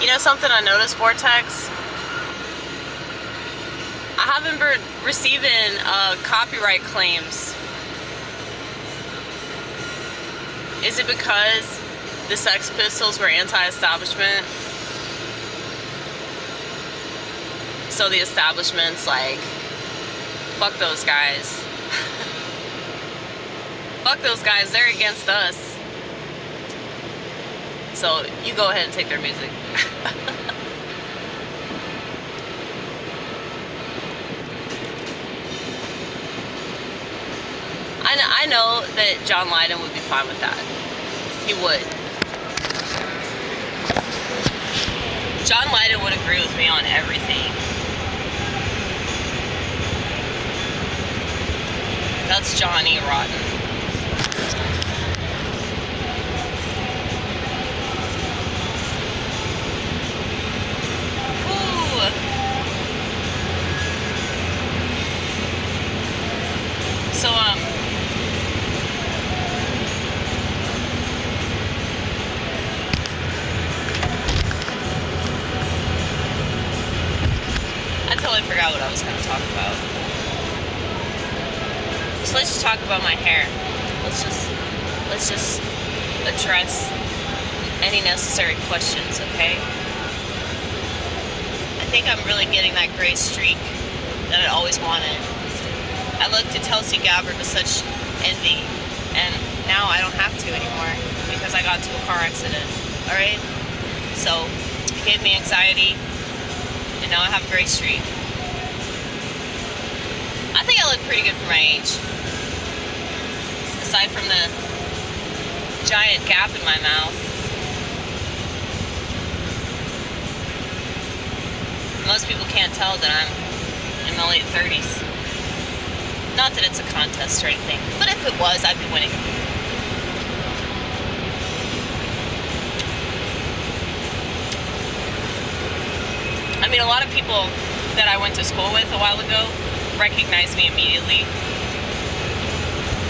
You know something I noticed, Vortex? I haven't been receiving copyright claims. Is it because the Sex Pistols were anti-establishment? So the establishment's like, fuck those guys. Fuck those guys, they're against us. So you go ahead and take their music. I know that John Lydon would be fine with that. He would. John Lydon would agree with me on everything. That's Johnny Rotten. So, I totally forgot what I was going to talk about. So let's just talk about my hair. Let's just address any necessary questions, okay? I think I'm really getting that gray streak that I always wanted. I looked at Tulsi Gabbard with such envy, and now I don't have to anymore because I got into a car accident, alright? So, it gave me anxiety, and now I have a gray streak. I think I look pretty good for my age. Aside from the giant gap in my mouth. Most people can't tell that I'm in my late 30s. Not that it's a contest or anything, but if it was, I'd be winning. I mean, a lot of people that I went to school with a while ago recognize me immediately.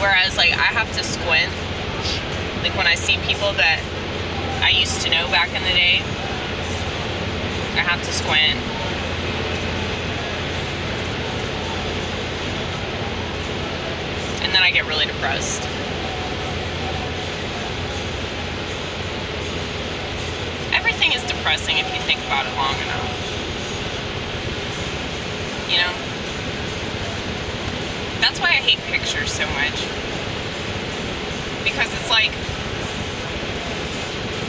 Whereas, like, I have to squint. Like, when I see people that I used to know back in the day, I have to squint. And then I get really depressed. Everything is depressing if you think about it long enough. You know? That's why I hate pictures so much. Because it's like,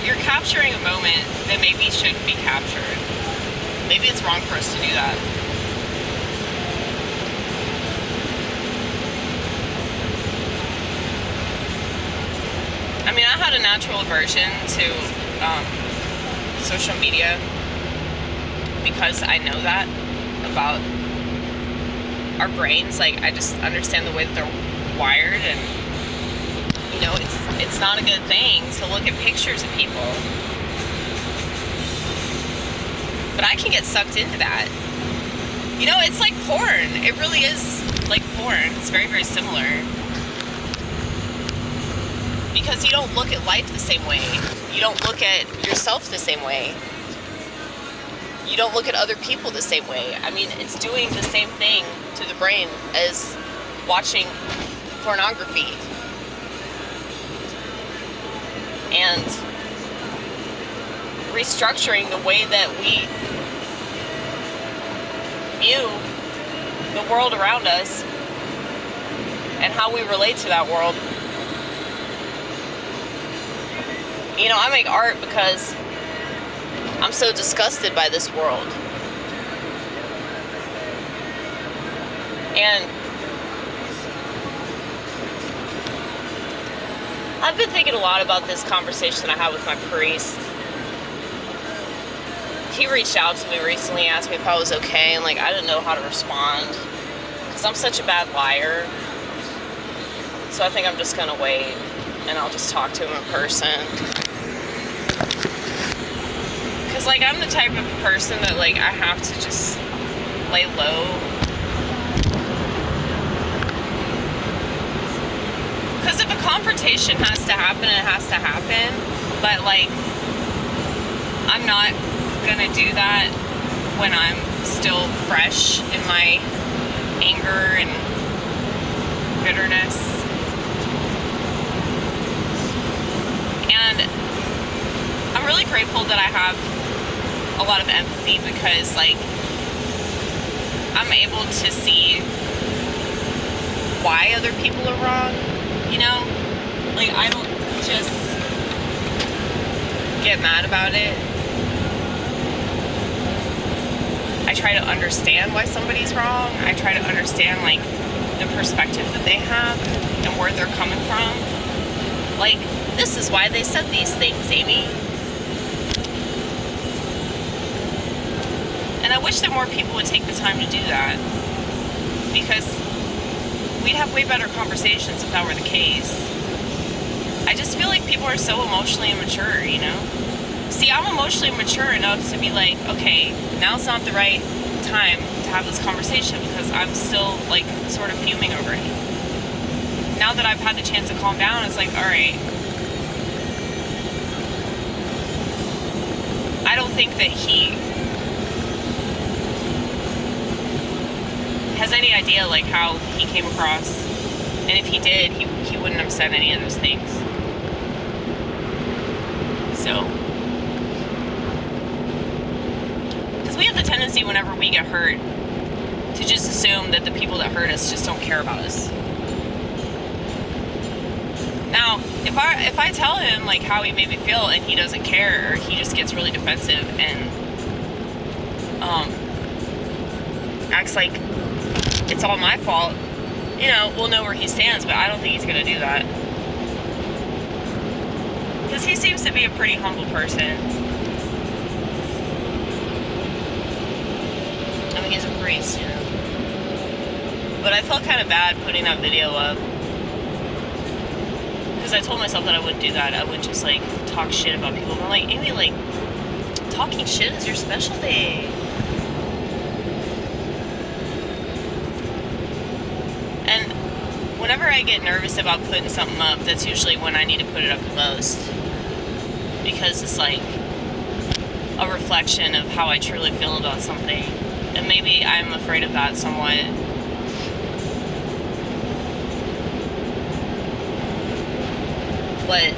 you're capturing a moment that maybe shouldn't be captured. Maybe it's wrong for us to do that. I mean, I had a natural aversion to social media because I know that about our brains. Like, I just understand the way that they're wired, and you know, it's not a good thing to look at pictures of people. But I can get sucked into that. You know, it's like porn. It really is like porn. It's very, very similar. Because you don't look at life the same way. You don't look at yourself the same way. You don't look at other people the same way. I mean, it's doing the same thing to the brain as watching pornography. And restructuring the way that we view the world around us and how we relate to that world. You know, I make art because I'm so disgusted by this world. And I've been thinking a lot about this conversation I had with my priest. He reached out to me recently, asked me if I was okay, and like, I didn't know how to respond because I'm such a bad liar. So I think I'm just gonna wait and I'll just talk to him in person. Cause like, I'm the type of person that like, I have to just lay low. Cause if a confrontation has to happen, it has to happen. But like, I'm not gonna do that when I'm still fresh in my anger and bitterness. And I'm really grateful that I have a lot of empathy, because like I'm able to see why other people are wrong, you know? Like, I don't just get mad about it. I try to understand why somebody's wrong. I try to understand, like, the perspective that they have and where they're coming from. Like, this is why they said these things, Amy. And I wish that more people would take the time to do that, because we'd have way better conversations if that were the case. I just feel like people are so emotionally immature, you know? See, I'm emotionally mature enough to be like, okay, now's not the right time to have this conversation, because I'm still, like, sort of fuming over it. Now that I've had the chance to calm down, it's like, alright. I don't think that he has any idea, like, how he came across. And if he did, he wouldn't have said any of those things. So, because we have the tendency, whenever we get hurt, to just assume that the people that hurt us just don't care about us. Now, if I tell him, like, how he made me feel and he doesn't care, or he just gets really defensive and acts like it's all my fault, you know, we'll know where he stands. But I don't think he's gonna do that, because he seems to be a pretty humble person. I mean, he's a priest, you know. But I felt kind of bad putting that video up, because I told myself that I wouldn't do that. I would just, like, talk shit about people. And I'm like, Amy, like, talking shit is your specialty. And whenever I get nervous about putting something up, that's usually when I need to put it up the most, because it's like a reflection of how I truly feel about something. And maybe I'm afraid of that somewhat. But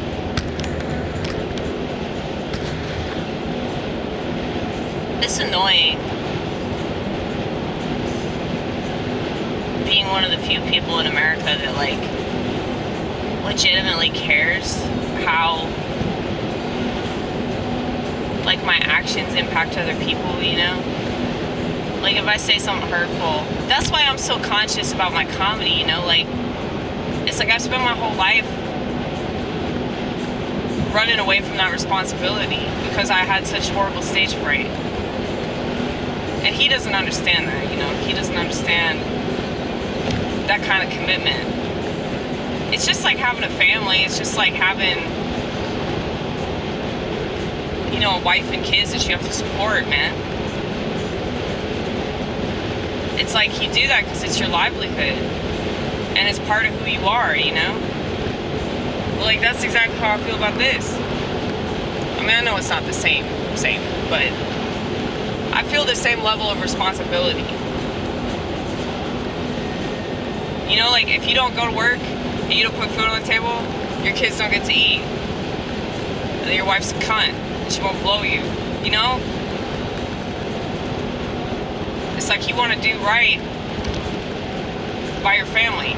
it's annoying being one of the few people in America that, like, legitimately cares how, like, my actions impact other people, you know? Like, if I say something hurtful, that's why I'm so conscious about my comedy, you know? Like, it's like I've spent my whole life running away from that responsibility because I had such horrible stage fright. And he doesn't understand that, you know? He doesn't understand that kind of commitment. It's just like having a family. It's just like having, you know, a wife and kids that you have to support, man. It's like you do that because it's your livelihood. And it's part of who you are, you know? Well, like, that's exactly how I feel about this. I mean, I know it's not the same, but I feel the same level of responsibility. You know, like, if you don't go to work and you don't put food on the table, your kids don't get to eat. And then your wife's a cunt and she won't blow you, you know? It's like you want to do right by your family.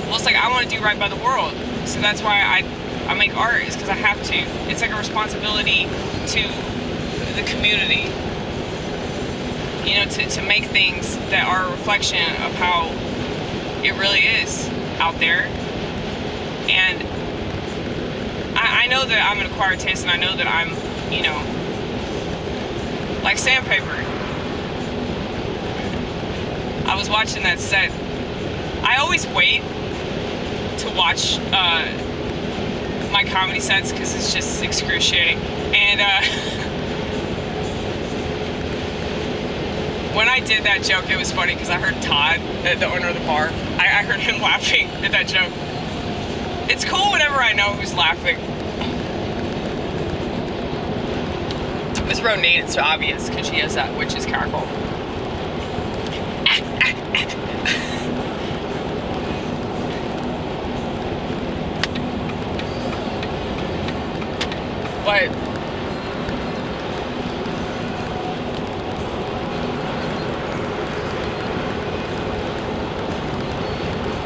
Well, it's like I want to do right by the world. So that's why I make art, is because I have to. It's like a responsibility to the community. You know, to make things that are a reflection of how it really is out there. And I know that I'm an acquired taste, and I know that I'm, you know, like sandpaper. I was watching that set. I always wait to watch my comedy sets because it's just excruciating. And when I did that joke, it was funny because I heard Todd, the owner of the bar, I heard him laughing at that joke. It's cool whenever I know who's laughing. With Ronin, it's obvious because she has that witch's cackle. But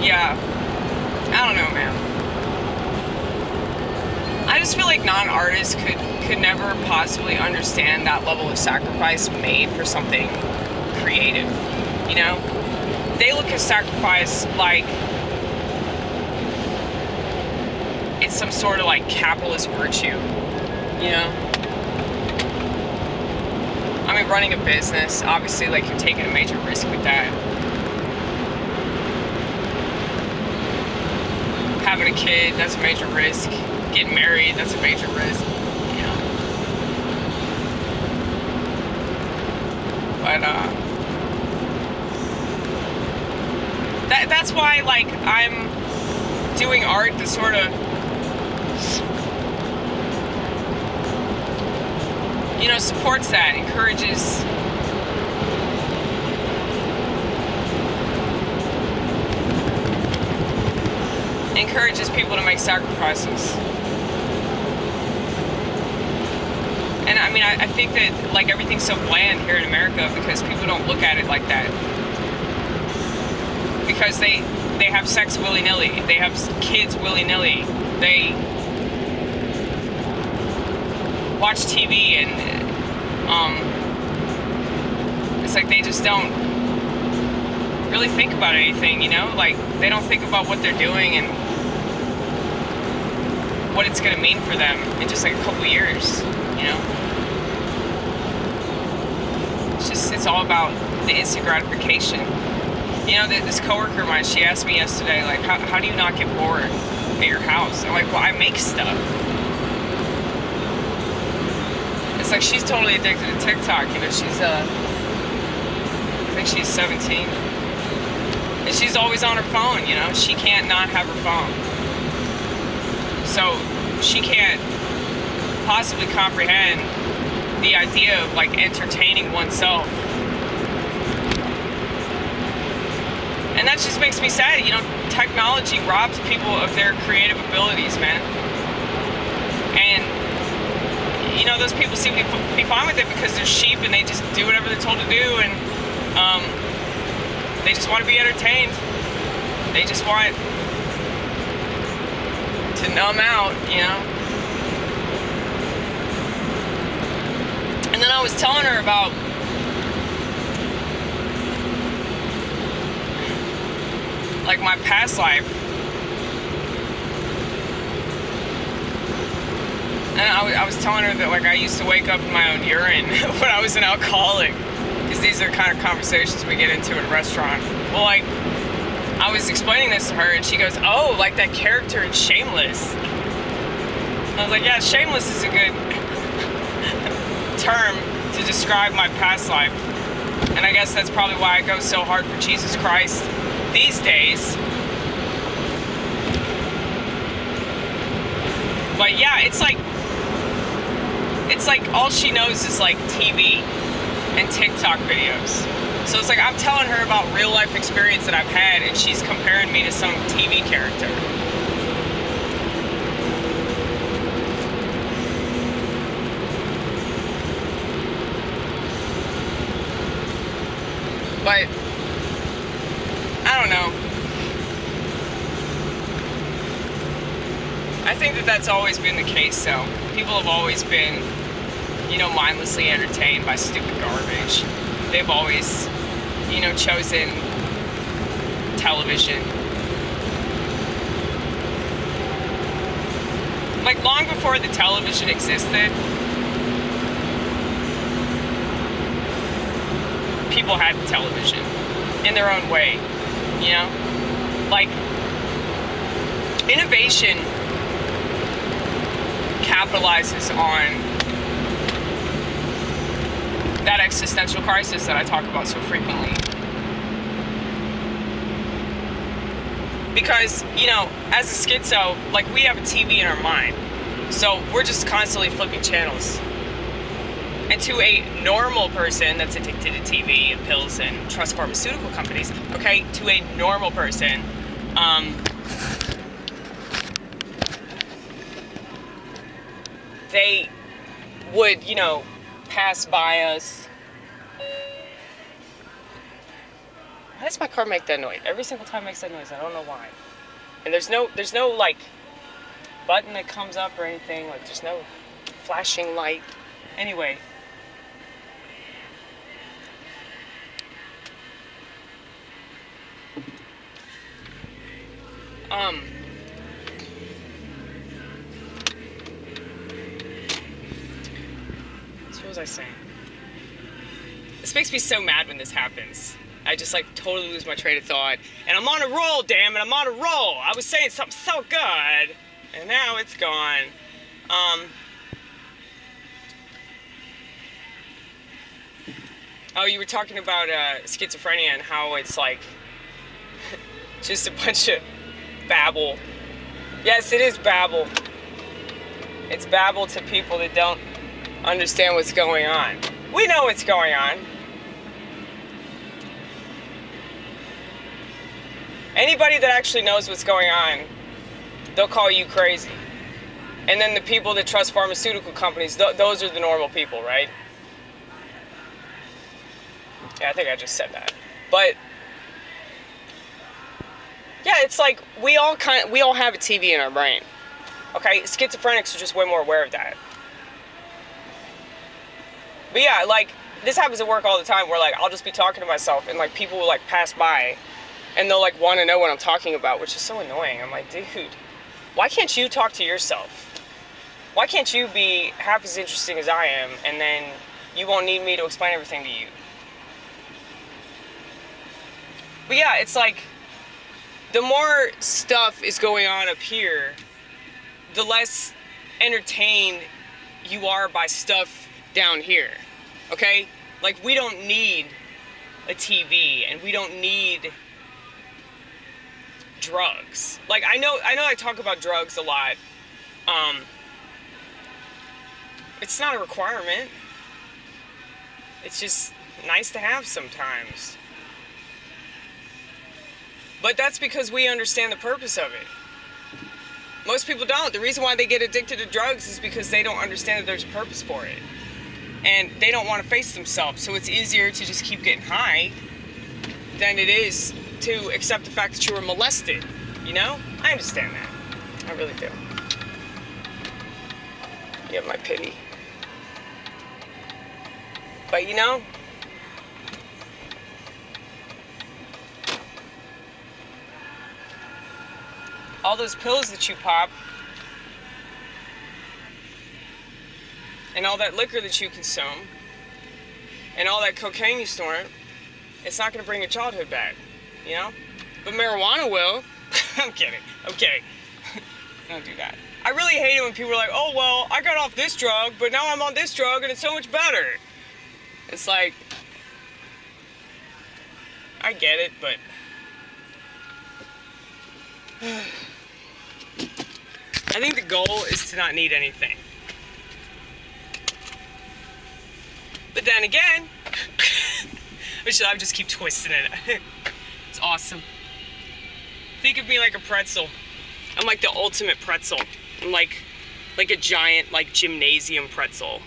yeah, I don't know, man. I just feel like non-artists could never possibly understand that level of sacrifice made for something creative, you know? They look at sacrifice like it's some sort of like capitalist virtue, you know? I mean, running a business, obviously, like, you're taking a major risk with that. Having a kid, that's a major risk. Getting married, that's a major risk, you know? But, that's why, like, I'm doing art that sort of, you know, supports that, encourages people to make sacrifices. And I mean, I think that, like, everything's so bland here in America because people don't look at it like that. Because they have sex willy-nilly. They have kids willy-nilly. They watch TV and it's like they just don't really think about anything, you know? Like, they don't think about what they're doing and what it's gonna mean for them in just like a couple years, you know? It's all about the instant gratification. You know, this coworker of mine, she asked me yesterday, like, how do you not get bored at your house? I'm like, well, I make stuff. It's like she's totally addicted to TikTok. You know, she's I think she's 17, and she's always on her phone. You know, she can't not have her phone, so she can't possibly comprehend the idea of, like, entertaining oneself. And that just makes me sad. You know, technology robs people of their creative abilities, man. And, you know, those people seem to be fine with it because they're sheep and they just do whatever they're told to do, and they just want to be entertained. They just want to numb out, you know. And then I was telling her about like my past life, and I was telling her that, like, I used to wake up in my own urine when I was an alcoholic, because these are the kind of conversations we get into in a restaurant. Well, like, I was explaining this to her and she goes, oh, like that character in Shameless. I was like, yeah, Shameless is a good term to describe my past life, and I guess that's probably why I go so hard for Jesus Christ these days. But yeah, it's like all she knows is like TV and TikTok videos. So it's like I'm telling her about real life experience that I've had, and she's comparing me to some TV character. But I don't know. I think that that's always been the case, though. People have always been, you know, mindlessly entertained by stupid garbage. They've always, you know, chosen television. Like, long before the television existed, people had television in their own way, you know? Like, innovation capitalizes on that existential crisis that I talk about so frequently. Because, you know, as a schizo, like, we have a TV in our mind, so we're just constantly flipping channels. And to a normal person that's addicted to TV and pills and trust pharmaceutical companies, okay, to a normal person, they would, you know, pass by us. Why does my car make that noise? Every single time it makes that noise. I don't know why. And there's no like button that comes up or anything. Like there's no flashing light. Anyway. So what was I saying? This makes me so mad when this happens. I just like totally lose my train of thought. And I'm on a roll, damn it, I'm on a roll. I was saying something so good, and now it's gone. Oh, you were talking about schizophrenia and how it's like just a bunch of babble. Yes, it is babble. It's babble to people that don't understand what's going on. We know what's going on. Anybody that actually knows what's going on, they'll call you crazy. And then the people that trust pharmaceutical companies, those are the normal people, right? Yeah, I think I just said that. But yeah, it's like we all have a TV in our brain. Okay, schizophrenics are just way more aware of that. But yeah, like this happens at work all the time where like I'll just be talking to myself and like people will like pass by and they'll like want to know what I'm talking about, which is so annoying. I'm like, dude, why can't you talk to yourself? Why can't you be half as interesting as I am and then you won't need me to explain everything to you? But yeah, it's like the more stuff is going on up here, the less entertained you are by stuff down here. Okay? Like we don't need a TV and we don't need drugs. Like I know I talk about drugs a lot. It's not a requirement. It's just nice to have sometimes. But that's because we understand the purpose of it. Most people don't. The reason why they get addicted to drugs is because they don't understand that there's a purpose for it. And they don't want to face themselves. So it's easier to just keep getting high than it is to accept the fact that you were molested. You know? I understand that. I really do. You have my pity. But you know, all those pills that you pop and all that liquor that you consume and all that cocaine you snort, it's not going to bring your childhood back, you know? But marijuana will. I'm kidding. Don't do that. I really hate it when people are like, oh, well, I got off this drug, but now I'm on this drug and it's so much better. It's like, I get it, but I think the goal is to not need anything. But then again, I just keep twisting it. It's awesome. Think of me like a pretzel. I'm like the ultimate pretzel. I'm like a giant like gymnasium pretzel.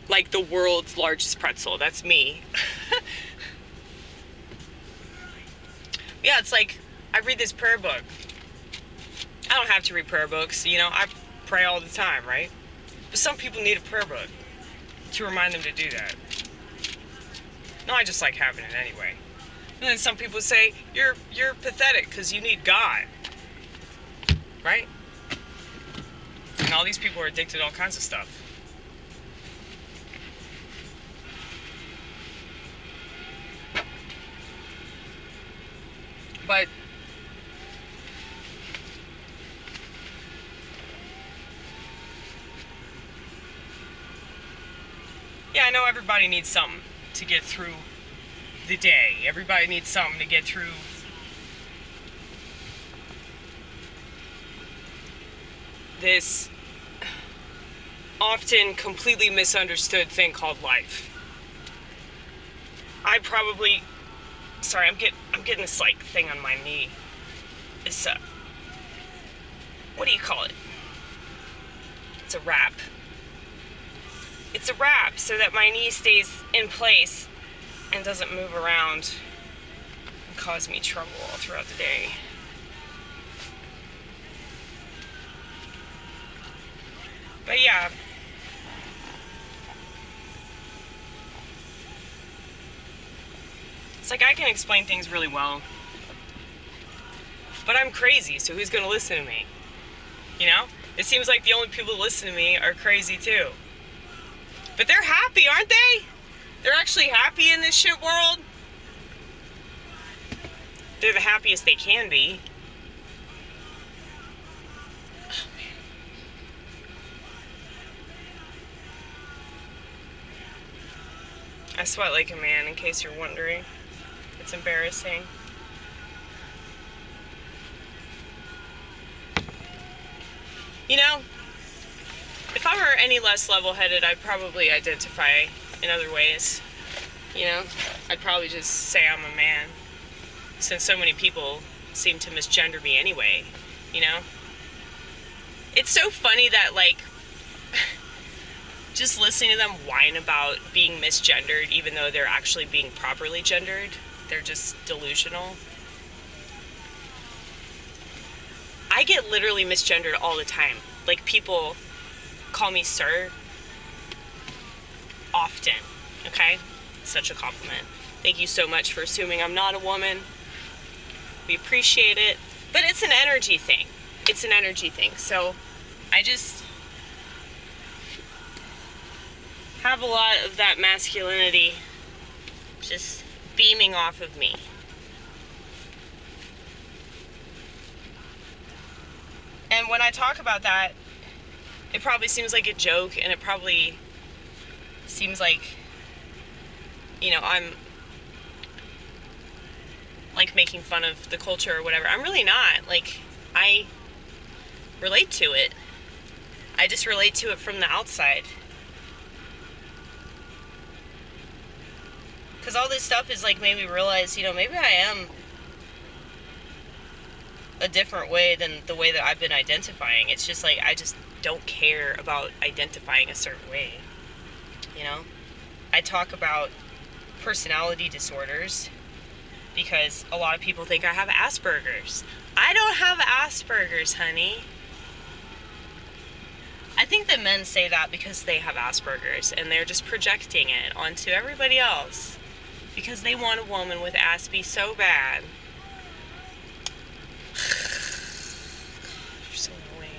Like the world's largest pretzel. That's me. Yeah, it's like I read this prayer book. I don't have to read prayer books, you know, I pray all the time, right? But some people need a prayer book to remind them to do that. No, I just like having it anyway. And then some people say, you're pathetic because you need God. Right? And all these people are addicted to all kinds of stuff. But yeah, I know everybody needs something to get through the day. Everybody needs something to get through often completely misunderstood thing called life. I probably, sorry, I'm getting this like thing on my knee. It's what do you call it? It's a wrap. It's a wrap so that my knee stays in place and doesn't move around and cause me trouble all throughout the day. But yeah. It's like I can explain things really well. But I'm crazy, so who's gonna listen to me? You know? It seems like the only people who listen to me are crazy too. But they're happy, aren't they? They're actually happy in this shit world. They're the happiest they can be. Oh, man. I sweat like a man, in case you're wondering. It's embarrassing. You know, if I were any less level-headed, I'd probably identify in other ways. You know, I'd probably just say I'm a man, since so many people seem to misgender me anyway, you know? It's so funny that, like, just listening to them whine about being misgendered, even though they're actually being properly gendered, they're just delusional. I get literally misgendered all the time. Like, people call me sir often, okay? Such a compliment. Thank you so much for assuming I'm not a woman. We appreciate it. But it's an energy thing. It's an energy thing. So I just have a lot of that masculinity just beaming off of me. And when I talk about that, it probably seems like a joke, and it probably seems like, you know, I'm like making fun of the culture or whatever. I'm really not. Like, I relate to it. I just relate to it from the outside. Because all this stuff is like made me realize, you know, maybe I am a different way than the way that I've been identifying. It's just like I just don't care about identifying a certain way. You know? I talk about personality disorders because a lot of people think I have Asperger's. I don't have Asperger's, honey. I think that men say that because they have Asperger's and they're just projecting it onto everybody else because they want a woman with Aspie so bad. You're so annoying.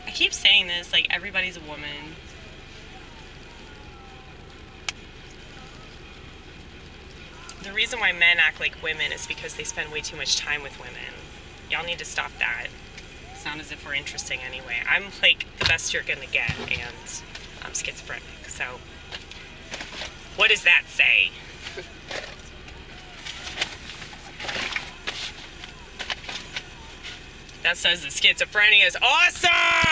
I keep saying this, like, everybody's a woman. The reason why men act like women is because they spend way too much time with women. Y'all need to stop that. It's not as if we're interesting anyway. I'm, like, the best you're gonna get, and I'm schizophrenic, so what does that say? That says that schizophrenia is awesome!